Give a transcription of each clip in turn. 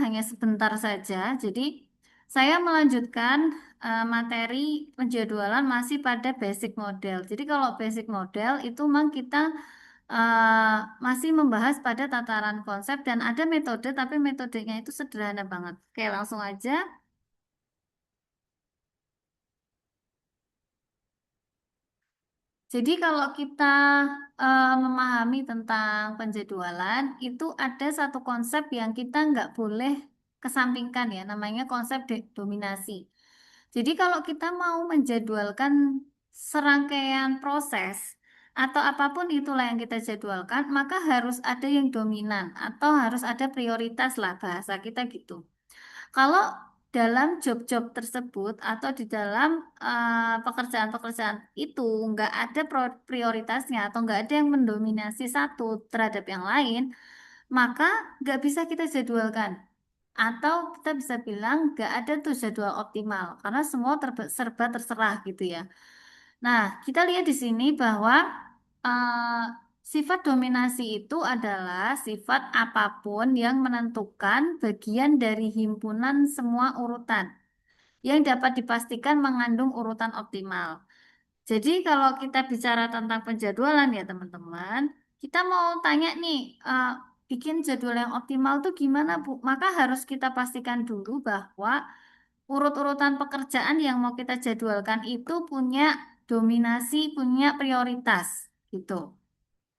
hanya sebentar saja. Jadi saya melanjutkan materi penjadwalan masih pada basic model. Jadi kalau basic model itu memang kita masih membahas pada tataran konsep dan ada metode, tapi metodenya itu sederhana banget. Oke, langsung aja. Jadi kalau kita memahami tentang penjadwalan, itu ada satu konsep yang kita nggak boleh kesampingkan ya, namanya konsep dominasi. Jadi kalau kita mau menjadwalkan serangkaian proses atau apapun itulah yang kita jadwalkan, maka harus ada yang dominan atau harus ada prioritas lah bahasa kita gitu. Kalau dalam job-job tersebut atau di dalam pekerjaan-pekerjaan itu nggak ada prioritasnya atau nggak ada yang mendominasi satu terhadap yang lain, maka nggak bisa kita jadwalkan. Atau kita bisa bilang nggak ada tuh jadwal optimal karena semua serba terserah gitu ya. Nah, kita lihat di sini bahwa sifat dominasi itu adalah sifat apapun yang menentukan bagian dari himpunan semua urutan yang dapat dipastikan mengandung urutan optimal. Jadi kalau kita bicara tentang penjadwalan ya teman-teman, kita mau tanya nih, bikin jadwal yang optimal tuh gimana Bu? Maka harus kita pastikan dulu bahwa urut-urutan pekerjaan yang mau kita jadwalkan itu punya dominasi, punya prioritas gitu.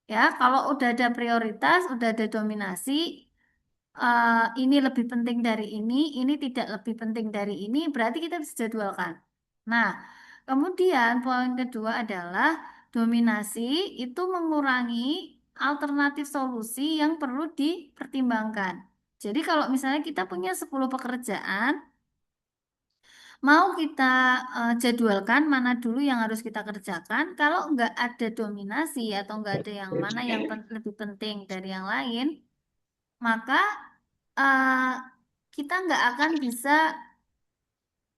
Ya, kalau udah ada prioritas, udah ada dominasi, ini lebih penting dari ini tidak lebih penting dari ini, berarti kita bisa jadwalkan. Nah, kemudian poin kedua adalah dominasi itu mengurangi alternatif solusi yang perlu dipertimbangkan. Jadi kalau misalnya kita punya 10 pekerjaan, mau kita jadwalkan mana dulu yang harus kita kerjakan. Kalau nggak ada dominasi atau nggak ada yang mana yang lebih penting dari yang lain, maka eh, kita nggak akan bisa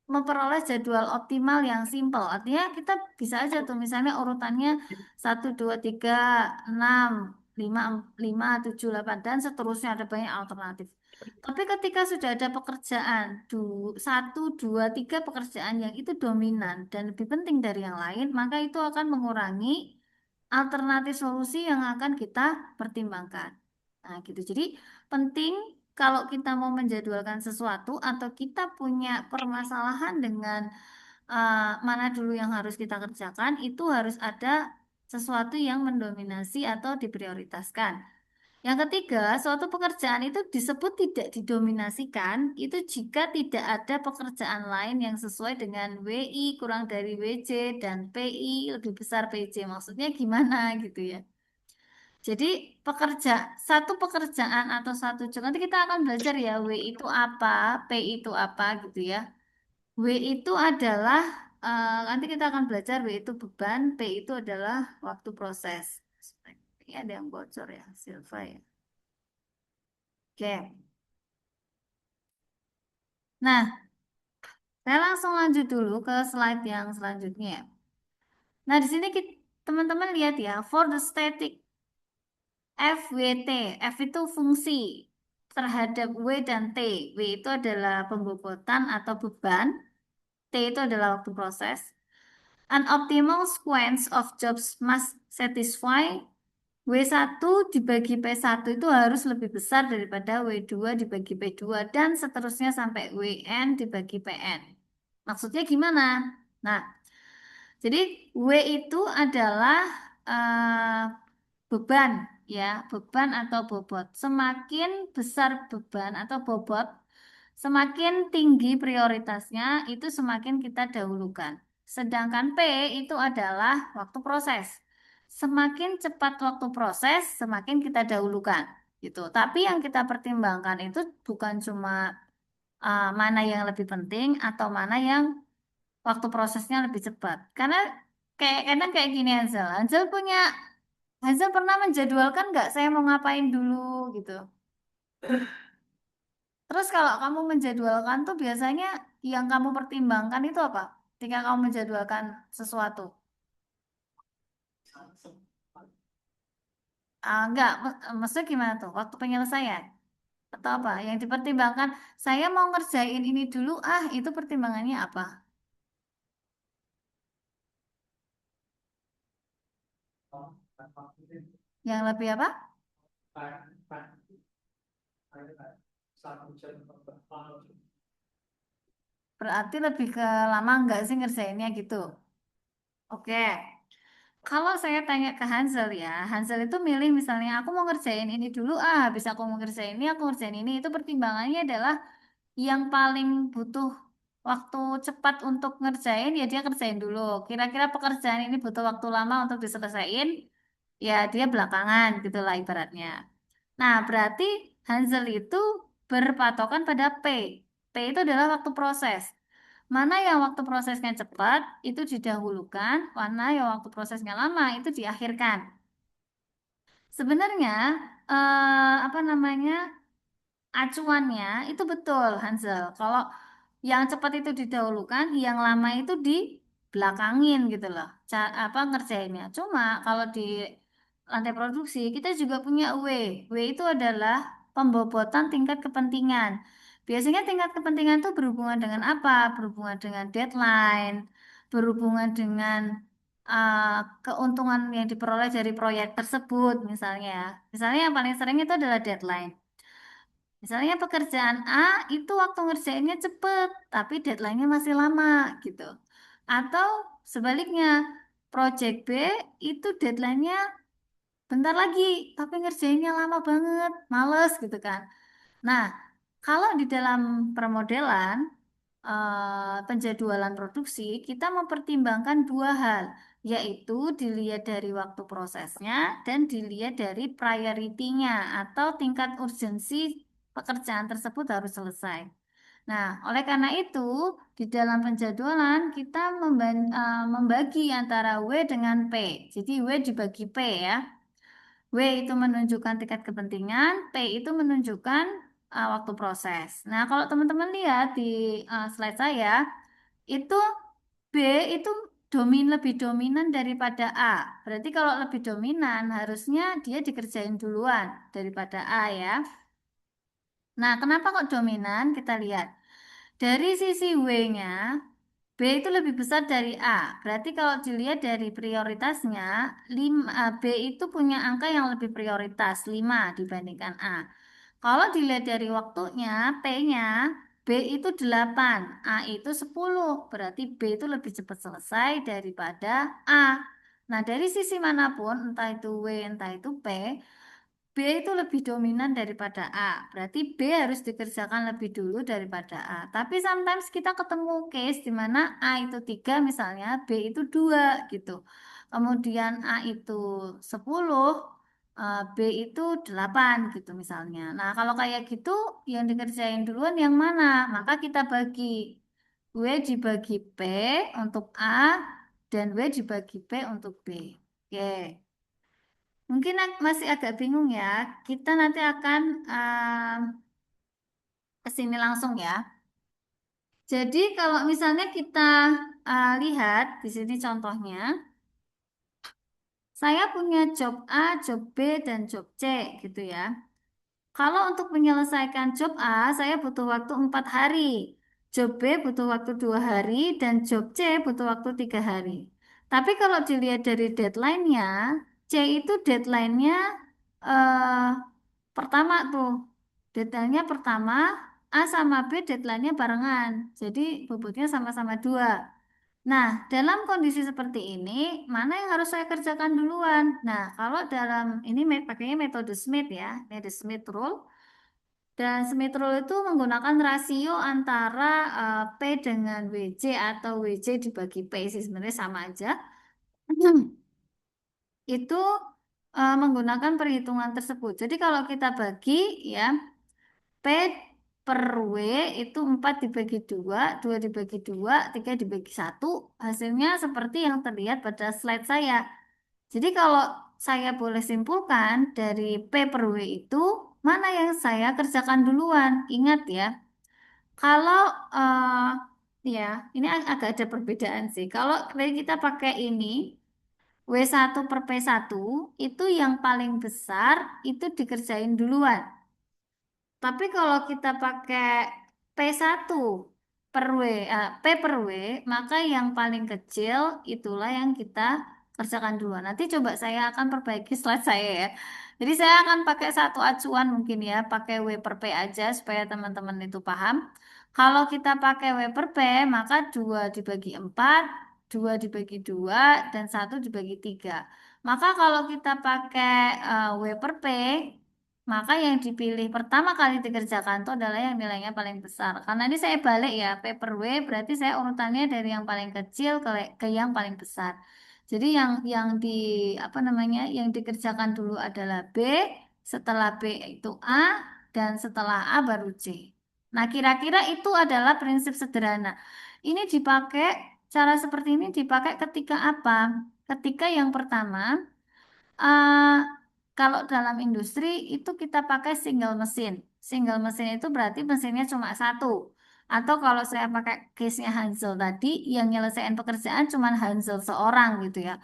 memperoleh jadwal optimal yang simpel. Artinya kita bisa aja tuh misalnya urutannya 1, 2, 3, 6, 5, 5, 7, 8 dan seterusnya ada banyak alternatif. Tapi ketika sudah ada pekerjaan, 1, 2, 3 pekerjaan yang itu dominan dan lebih penting dari yang lain, maka itu akan mengurangi alternatif solusi yang akan kita pertimbangkan. Nah, gitu. Jadi penting kalau kita mau menjadwalkan sesuatu atau kita punya permasalahan dengan mana dulu yang harus kita kerjakan, itu harus ada sesuatu yang mendominasi atau diprioritaskan. Yang ketiga, suatu pekerjaan itu disebut tidak didominasikan, itu jika tidak ada pekerjaan lain yang sesuai dengan WI kurang dari WJ dan PI lebih besar PJ. Maksudnya gimana gitu ya. Jadi satu pekerjaan atau satu job nanti kita akan belajar ya W itu apa, P itu apa gitu ya. W itu adalah nanti kita akan belajar W itu beban, P itu adalah waktu proses. Ini ada yang bocor ya, Silva ya. Oke. Nah, saya langsung lanjut dulu ke slide yang selanjutnya. Nah, di sini teman-teman lihat ya, for the static FWT, F itu fungsi terhadap W dan T. W itu adalah pembobotan atau beban, T itu adalah waktu proses. An optimal sequence of jobs must satisfy W1 dibagi P1 itu harus lebih besar daripada W2 dibagi P2 dan seterusnya sampai WN dibagi PN. Maksudnya gimana? Nah, jadi W itu adalah eh, beban ya, beban atau bobot. Semakin besar beban atau bobot, semakin tinggi prioritasnya itu semakin kita dahulukan. Sedangkan P itu adalah waktu proses. Semakin cepat waktu proses, semakin kita dahulukan gitu. Tapi yang kita pertimbangkan itu bukan cuma mana yang lebih penting atau mana yang waktu prosesnya lebih cepat. Karena kayak kadang kayak gini Hazel. Hazel pernah menjadwalkan nggak saya mau ngapain dulu gitu. Terus kalau kamu menjadwalkan tuh biasanya yang kamu pertimbangkan itu apa? Ketika kamu menjadwalkan sesuatu. Enggak, maksudnya gimana tuh? Waktu penyelesaian atau apa? Yang dipertimbangkan, saya mau ngerjain ini dulu, itu pertimbangannya apa? Yang lebih apa? Berarti lebih ke lama enggak sih ngerjainnya gitu? Oke. Kalau saya tanya ke Hansel ya, Hansel itu milih misalnya aku mau ngerjain ini dulu, habis aku mau ngerjain ini, aku ngerjain ini. Itu pertimbangannya adalah yang paling butuh waktu cepat untuk ngerjain, ya dia kerjain dulu. Kira-kira pekerjaan ini butuh waktu lama untuk diselesaikan, ya dia belakangan gitulah ibaratnya. Nah, berarti Hansel itu berpatokan pada P. P itu adalah waktu proses. Mana yang waktu prosesnya cepat itu didahulukan, mana yang waktu prosesnya lama itu diakhirkan. Sebenarnya apa namanya acuannya itu betul Hansel. Kalau yang cepat itu didahulukan, yang lama itu dibelakangin gitu loh. Apa ngerjainnya. Cuma kalau di lantai produksi kita juga punya W. W itu adalah pembobotan tingkat kepentingan. Biasanya tingkat kepentingan itu berhubungan dengan apa? Berhubungan dengan deadline, berhubungan dengan keuntungan yang diperoleh dari proyek tersebut misalnya. Misalnya yang paling sering itu adalah deadline. Misalnya pekerjaan A itu waktu ngerjainnya cepet, tapi deadline-nya masih lama gitu. Atau sebaliknya, project B itu deadline-nya bentar lagi, tapi ngerjainnya lama banget, males gitu kan. Nah, kalau di dalam permodelan penjadwalan produksi, kita mempertimbangkan dua hal, yaitu dilihat dari waktu prosesnya dan dilihat dari priority-nya atau tingkat urgensi pekerjaan tersebut harus selesai. Nah, oleh karena itu, di dalam penjadwalan kita membagi antara W dengan P. Jadi W dibagi P ya. W itu menunjukkan tingkat kepentingan, P itu menunjukkan waktu proses. Nah, kalau teman-teman lihat di slide saya, itu B itu lebih dominan daripada A. Berarti kalau lebih dominan, harusnya dia dikerjain duluan daripada A ya. Nah, kenapa kok dominan? Kita lihat. Dari sisi W-nya, B itu lebih besar dari A. Berarti kalau dilihat dari prioritasnya, 5, B itu punya angka yang lebih prioritas, 5 dibandingkan A. Kalau dilihat dari waktunya, P-nya, B itu 8, A itu 10. Berarti B itu lebih cepat selesai daripada A. Nah, dari sisi manapun, entah itu W, entah itu P, B itu lebih dominan daripada A. Berarti B harus dikerjakan lebih dulu daripada A. Tapi sometimes kita ketemu case di mana A itu 3 misalnya, B itu 2 gitu. Kemudian A itu 10, B itu 8 gitu misalnya. Nah, kalau kayak gitu yang dikerjain duluan yang mana? Maka kita bagi. W dibagi P untuk A dan W dibagi P untuk B. Oke. Mungkin masih agak bingung ya. Kita nanti akan ke sini langsung ya. Jadi kalau misalnya kita lihat di sini contohnya, saya punya job A, job B, dan job C gitu ya. Kalau untuk menyelesaikan job A, saya butuh waktu 4 hari. Job B butuh waktu 2 hari dan job C butuh waktu 3 hari. Tapi kalau dilihat dari deadline-nya, C itu deadline-nya eh, pertama tuh. Deadline-nya pertama, A sama B deadline-nya barengan. Jadi bobotnya sama-sama 2. Nah, dalam kondisi seperti ini, mana yang harus saya kerjakan duluan? Nah, kalau dalam ini pakainya metode Smith ya, metode Smith rule. Dan Smith rule itu menggunakan rasio antara P dengan WJ atau WJ dibagi P sih sebenarnya sama aja. Itu menggunakan perhitungan tersebut. Jadi kalau kita bagi ya P per W itu 4 dibagi 2, 2 dibagi 2, 3 dibagi 1. Hasilnya seperti yang terlihat pada slide saya. Jadi kalau saya boleh simpulkan dari P per W itu mana yang saya kerjakan duluan. Ingat ya, kalau ya ini agak ada perbedaan sih. Kalau kita pakai ini, W1 per P1 itu yang paling besar itu dikerjain duluan. Tapi kalau kita pakai P1 per W, P per W, maka yang paling kecil itulah yang kita kerjakan duluan. Nanti coba saya akan perbaiki slide saya ya. Jadi saya akan pakai satu acuan mungkin ya, pakai W per P aja supaya teman-teman itu paham. Kalau kita pakai W per P, maka 2 dibagi 4, 2 dibagi 2, dan 1 dibagi 3. Maka kalau kita pakai W per P, maka yang dipilih pertama kali dikerjakan itu adalah yang nilainya paling besar. Karena ini saya balik ya, P per W berarti saya urutannya dari yang paling kecil ke yang paling besar. Jadi yang di apa namanya, yang dikerjakan dulu adalah B, setelah B itu A, dan setelah A baru C. Nah, kira-kira itu adalah prinsip sederhana. Ini dipakai, cara seperti ini dipakai ketika apa? Ketika yang pertama, Eh, kalau dalam industri itu kita pakai single mesin. Single mesin itu berarti mesinnya cuma satu. Atau kalau saya pakai case-nya Hansel tadi, yang nyelesain pekerjaan cuma Hansel seorang gitu ya.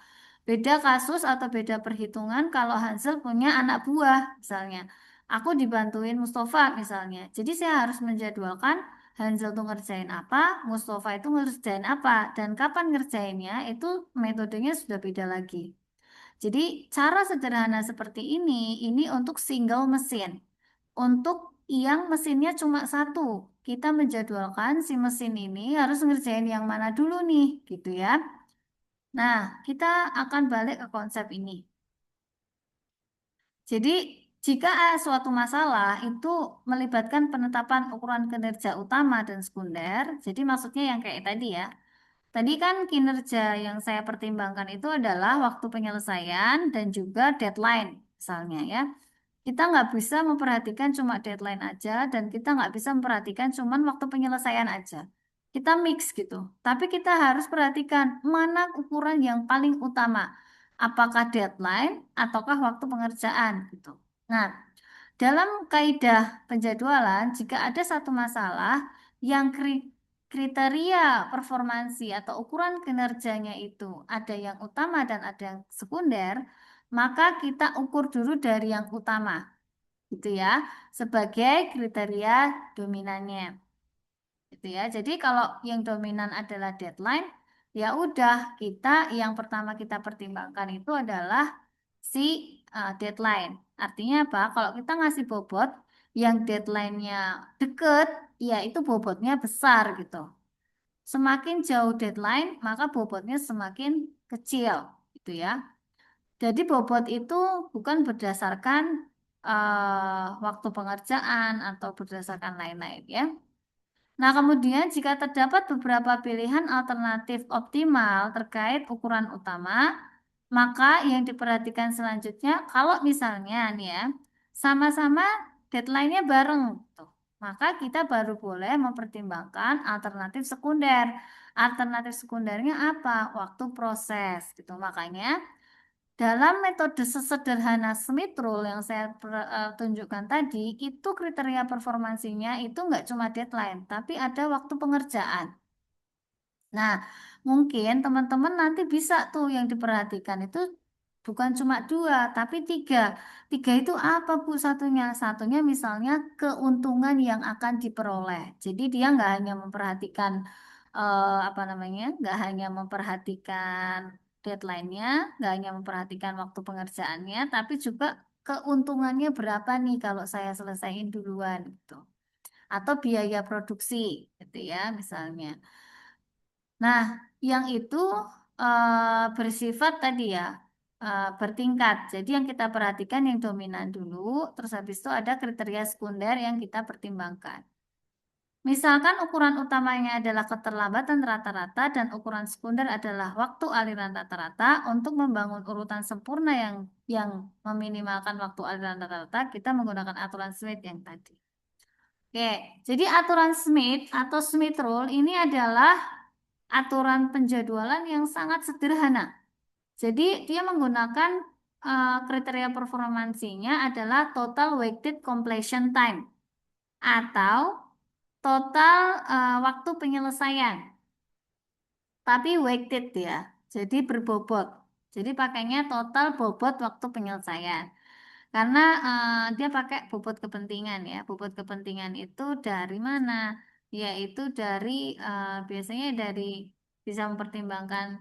Beda kasus atau beda perhitungan kalau Hansel punya anak buah misalnya. Aku dibantuin Mustafa misalnya. Jadi saya harus menjadwalkan Hansel tuh ngerjain apa, Mustafa itu ngerjain apa, dan kapan ngerjainnya itu metodenya sudah beda lagi. Jadi cara sederhana seperti ini untuk single mesin. Untuk yang mesinnya cuma satu, kita menjadwalkan si mesin ini harus ngerjain yang mana dulu nih, gitu ya. Nah, kita akan balik ke konsep ini. Jadi, jika suatu masalah itu melibatkan penetapan ukuran kinerja utama dan sekunder, jadi maksudnya yang kayak tadi ya. Tadi kan kinerja yang saya pertimbangkan itu adalah waktu penyelesaian dan juga deadline, misalnya ya. Kita nggak bisa memperhatikan cuma deadline aja dan kita nggak bisa memperhatikan cuma waktu penyelesaian aja. Kita mix gitu. Tapi kita harus perhatikan mana ukuran yang paling utama. Apakah deadline ataukah waktu pengerjaan gitu. Nah, dalam kaidah penjadwalan, jika ada satu masalah yang kriteria performansi atau ukuran kinerjanya itu ada yang utama dan ada yang sekunder, maka kita ukur dulu dari yang utama, gitu ya, sebagai kriteria dominannya, gitu ya. Jadi kalau yang dominan adalah deadline, ya udah kita yang pertama kita pertimbangkan itu adalah si deadline. Artinya apa? Kalau kita ngasih bobot yang deadline-nya deket, ya itu bobotnya besar gitu. Semakin jauh deadline, maka bobotnya semakin kecil, gitu ya. Jadi bobot itu bukan berdasarkan waktu pengerjaan atau berdasarkan lain-lain ya. Nah, kemudian jika terdapat beberapa pilihan alternatif optimal terkait ukuran utama, maka yang diperhatikan selanjutnya, kalau misalnya nih ya, sama-sama deadline-nya bareng, tuh, maka kita baru boleh mempertimbangkan alternatif sekunder. Alternatif sekundernya apa? Waktu proses, gitu. Makanya dalam metode sesederhana Smith Rule yang saya tunjukkan tadi, itu kriteria performansinya itu nggak cuma deadline, tapi ada waktu pengerjaan. Nah, mungkin teman-teman nanti bisa tuh yang diperhatikan itu bukan cuma dua, tapi tiga. Tiga itu apa Bu satunya? Satunya misalnya keuntungan yang akan diperoleh. Jadi dia nggak hanya memperhatikan apa namanya, nggak hanya memperhatikan deadline-nya, nggak hanya memperhatikan waktu pengerjaannya, tapi juga keuntungannya berapa nih kalau saya selesaiin duluan gitu. Atau biaya produksi gitu ya misalnya. Nah, yang itu bersifat tadi ya, bertingkat. Jadi yang kita perhatikan yang dominan dulu, terus habis itu ada kriteria sekunder yang kita pertimbangkan. Misalkan ukuran utamanya adalah keterlambatan rata-rata dan ukuran sekunder adalah waktu aliran rata-rata. Untuk membangun urutan sempurna yang meminimalkan waktu aliran rata-rata, kita menggunakan aturan Smith yang tadi. Oke, jadi aturan Smith atau Smith Rule ini adalah aturan penjadwalan yang sangat sederhana. Jadi dia menggunakan kriteria performansinya adalah total weighted completion time atau total waktu penyelesaian. Tapi weighted ya, jadi berbobot. Jadi pakainya total bobot waktu penyelesaian. Karena dia pakai bobot kepentingan ya. Bobot kepentingan itu dari mana? Yaitu dari biasanya dari bisa mempertimbangkan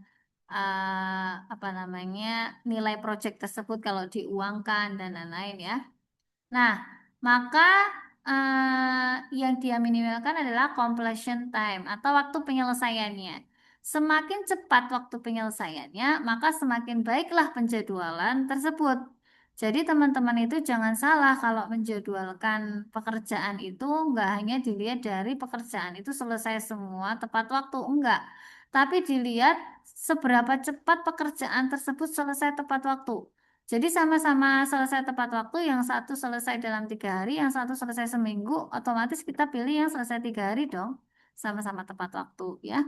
apa namanya nilai proyek tersebut kalau diuangkan dan lain-lain ya. Nah, maka yang dia minimalkan adalah completion time atau waktu penyelesaiannya. Semakin cepat waktu penyelesaiannya, maka semakin baiklah penjadwalan tersebut. Jadi teman-teman itu jangan salah kalau menjadwalkan pekerjaan itu enggak hanya dilihat dari pekerjaan itu selesai semua tepat waktu, enggak. Tapi dilihat seberapa cepat pekerjaan tersebut selesai tepat waktu. Jadi sama-sama selesai tepat waktu, yang satu selesai dalam 3 hari, yang satu selesai seminggu, otomatis kita pilih yang selesai 3 hari dong, sama-sama tepat waktu ya.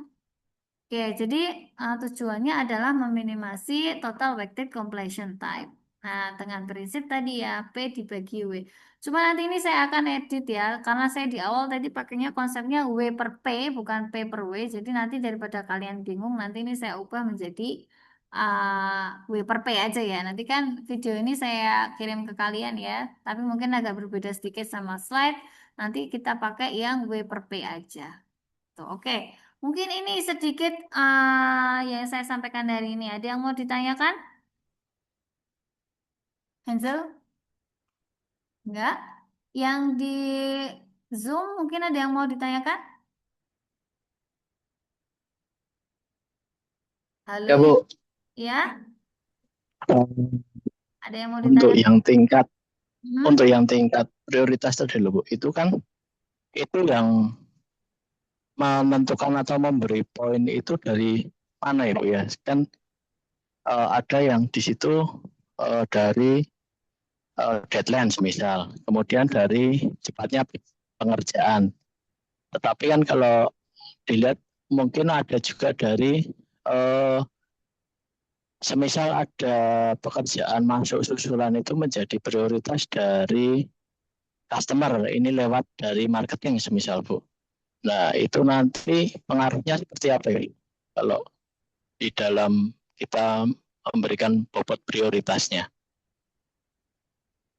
Oke, jadi tujuannya adalah meminimasi total weighted completion time. Nah, dengan prinsip tadi ya, P dibagi W. Cuma nanti ini saya akan edit ya, karena saya di awal tadi pakainya konsepnya W per P, bukan P per W. Jadi nanti daripada kalian bingung, nanti ini saya ubah menjadi W per P aja ya. Nanti kan video ini saya kirim ke kalian ya, tapi mungkin agak berbeda sedikit sama slide. Nanti kita pakai yang W per P aja. Tuh, oke. Mungkin ini sedikit yang saya sampaikan hari ini. Ada yang mau ditanyakan? Hansel? Enggak? Yang di Zoom mungkin ada yang mau ditanyakan? Halo, Ya Bu, ya? Um, Ada yang mau untuk ditanyakan? yang tingkat Hmm? untuk yang tingkat prioritas tadi loh Bu, itu kan itu yang menentukan atau memberi poin itu dari mana ya Bu ya? Kan ada yang di situ dari deadline misal, kemudian dari cepatnya pengerjaan. Tetapi kan kalau dilihat mungkin ada juga dari eh, semisal ada pekerjaan masuk susulan itu menjadi prioritas dari customer ini lewat dari marketing semisal Bu. Nah, itu nanti pengaruhnya seperti apa ya? Kalau di dalam kita memberikan bobot prioritasnya.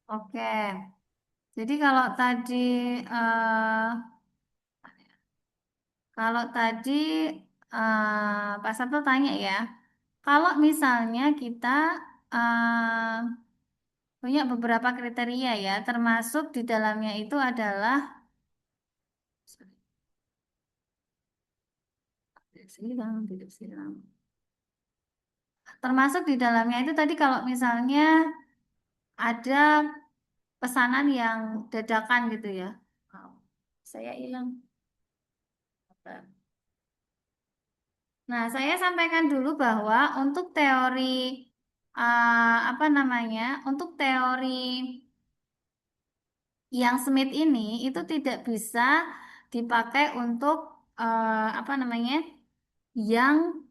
Oke. Jadi eh, kalau tadi Pak Sabto tanya ya, kalau misalnya kita punya beberapa kriteria ya, termasuk di dalamnya itu adalah termasuk di dalamnya itu tadi kalau misalnya ada pesanan yang dadakan gitu ya. Oh, saya hilang. Nah, saya sampaikan dulu bahwa untuk teori apa namanya? Untuk teori yang Smith ini itu tidak bisa dipakai untuk apa namanya? Yang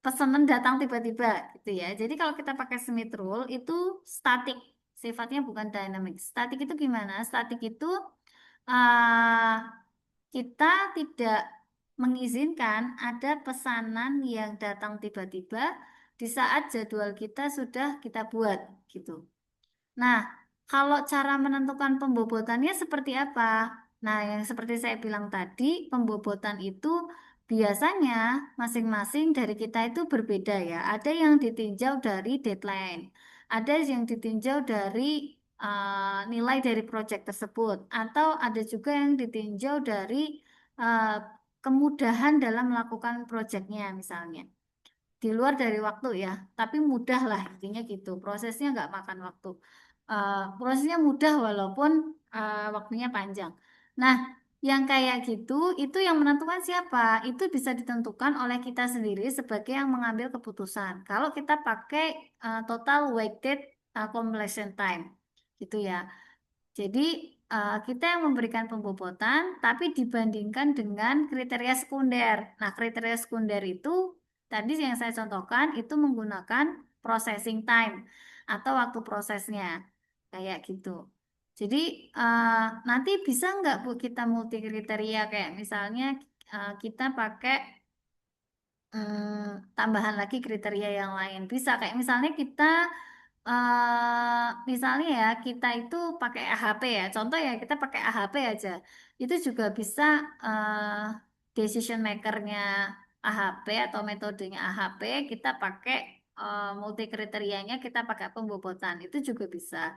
pesanan datang tiba-tiba gitu ya. Jadi kalau kita pakai Smith rule itu statik, sifatnya bukan dynamic. Statik itu gimana? Statik itu uh, kita tidak mengizinkan ada pesanan yang datang tiba-tiba di saat jadwal kita sudah kita buat gitu. Nah, kalau cara menentukan pembobotannya seperti apa? Nah, yang seperti saya bilang tadi, pembobotan itu biasanya masing-masing dari kita itu berbeda ya. Ada yang ditinjau dari deadline, ada yang ditinjau dari nilai dari proyek tersebut, atau ada juga yang ditinjau dari uh, kemudahan dalam melakukan proyeknya misalnya di luar dari waktu ya, tapi mudah lah intinya gitu. Prosesnya nggak makan waktu. Prosesnya mudah walaupun waktunya panjang. Nah, yang kayak gitu itu yang menentukan siapa? Itu bisa ditentukan oleh kita sendiri sebagai yang mengambil keputusan. Kalau kita pakai total weighted completion time, gitu ya. Jadi kita yang memberikan pembobotan, tapi dibandingkan dengan kriteria sekunder. Nah, kriteria sekunder itu tadi yang saya contohkan itu menggunakan processing time atau waktu prosesnya, kayak gitu. Jadi nanti bisa nggak Bu kita multi kriteria kayak misalnya kita pakai tambahan lagi kriteria yang lain. Bisa kayak misalnya kita misalnya ya kita itu pakai AHP ya. Contoh ya kita pakai AHP aja. Itu juga bisa decision makernya AHP atau metodenya AHP kita pakai multi kriterianya kita pakai pembobotan. Itu juga bisa.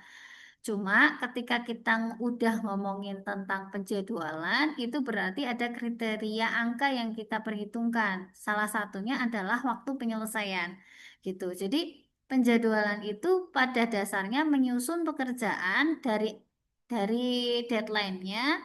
Cuma ketika kita udah ngomongin tentang penjadwalan, itu berarti ada kriteria angka yang kita perhitungkan. Salah satunya adalah waktu penyelesaian, gitu. Jadi penjadwalan itu pada dasarnya menyusun pekerjaan dari deadline-nya,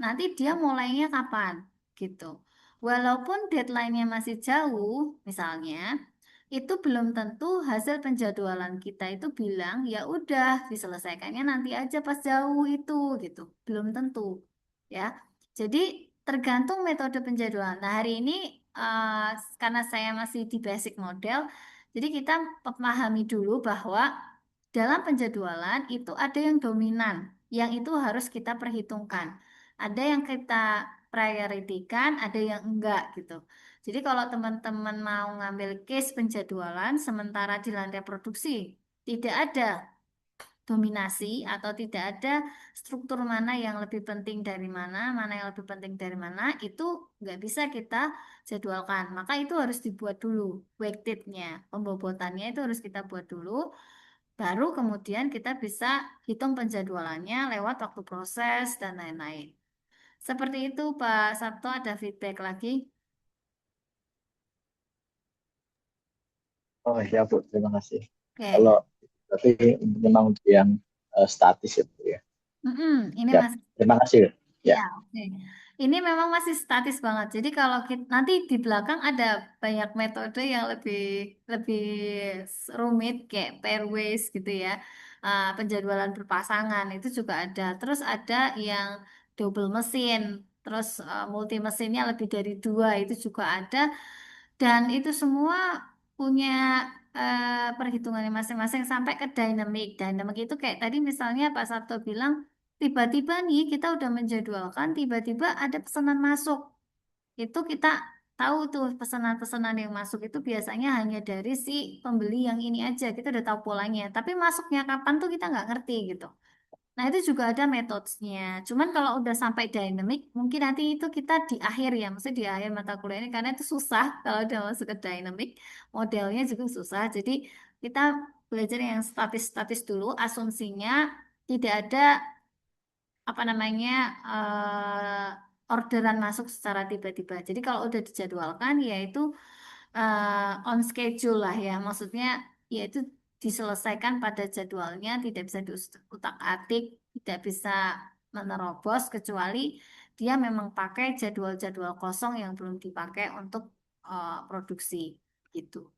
nanti dia mulainya kapan, gitu. Walaupun deadline-nya masih jauh, misalnya itu belum tentu hasil penjadwalan kita itu bilang ya udah diselesaikannya nanti aja pas jauh itu gitu. Belum tentu ya. Jadi tergantung metode penjadwalan. Nah, hari ini eh, karena saya masih di basic model, jadi kita memahami dulu bahwa dalam penjadwalan itu ada yang dominan, yang itu harus kita perhitungkan. Ada yang kita prioritikan, ada yang enggak gitu. Jadi kalau teman-teman mau ngambil case penjadwalan sementara di lantai produksi tidak ada dominasi atau tidak ada struktur mana yang lebih penting dari mana yang lebih penting dari mana, itu nggak bisa kita jadwalkan. Maka itu harus dibuat dulu weighted-nya, pembobotannya itu harus kita buat dulu, baru kemudian kita bisa hitung penjadwalannya lewat waktu proses dan lain-lain. Seperti itu, Pak Sabto, ada feedback lagi? Oh ya Bu, terima kasih. Kalau Oke. berarti memang untuk yang statis ya Bu ya. Ini Ya, masih, terima kasih. Ya. ya, oke. Ini memang masih statis banget. Jadi kalau kita, nanti di belakang ada banyak metode yang lebih lebih rumit kayak pairwise gitu ya. Penjadwalan berpasangan itu juga ada. Terus ada yang double mesin. Terus multi mesinnya lebih dari dua itu juga ada. Dan itu semua punya perhitungannya masing-masing sampai ke dynamic. Dynamic itu kayak tadi misalnya Pak Sabto bilang, tiba-tiba nih kita udah menjadwalkan, tiba-tiba ada pesanan masuk. Itu kita tahu tuh pesanan-pesanan yang masuk itu biasanya hanya dari si pembeli yang ini aja. Kita udah tahu polanya. Tapi masuknya kapan tuh kita nggak ngerti gitu. Nah, itu juga ada metodenya. Cuman kalau udah sampai dynamic, mungkin nanti itu kita di akhir ya, maksudnya di akhir mata kuliah ini, karena itu susah kalau udah masuk ke dynamic, modelnya juga susah. Jadi kita belajar yang statis-statis dulu, asumsinya tidak ada apa namanya orderan masuk secara tiba-tiba. Jadi kalau udah dijadwalkan, yaitu on schedule lah ya, maksudnya yaitu diselesaikan pada jadwalnya, tidak bisa diutak-atik, tidak bisa menerobos kecuali dia memang pakai jadwal-jadwal kosong yang belum dipakai untuk produksi gitu.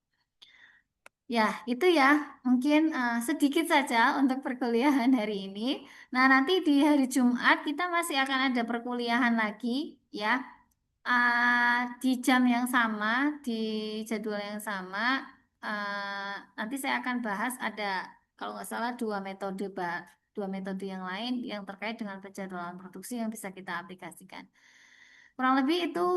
Ya, itu ya mungkin sedikit saja untuk perkuliahan hari ini. Nah, nanti di hari Jumat kita masih akan ada perkuliahan lagi ya. Di jam yang sama, di jadwal yang sama. Nanti saya akan bahas ada kalau nggak salah dua metode yang lain yang terkait dengan penjadwalan produksi yang bisa kita aplikasikan. Kurang lebih itu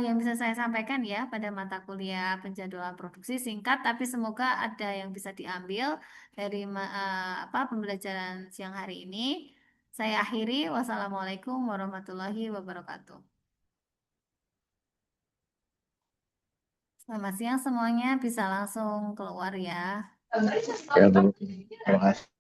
yang bisa saya sampaikan ya pada mata kuliah penjadwalan produksi singkat, tapi semoga ada yang bisa diambil dari apa pembelajaran siang hari ini. Saya akhiri. Wassalamualaikum warahmatullahi wabarakatuh. Selamat siang semuanya, bisa langsung keluar ya. Ya Bu, terima kasih.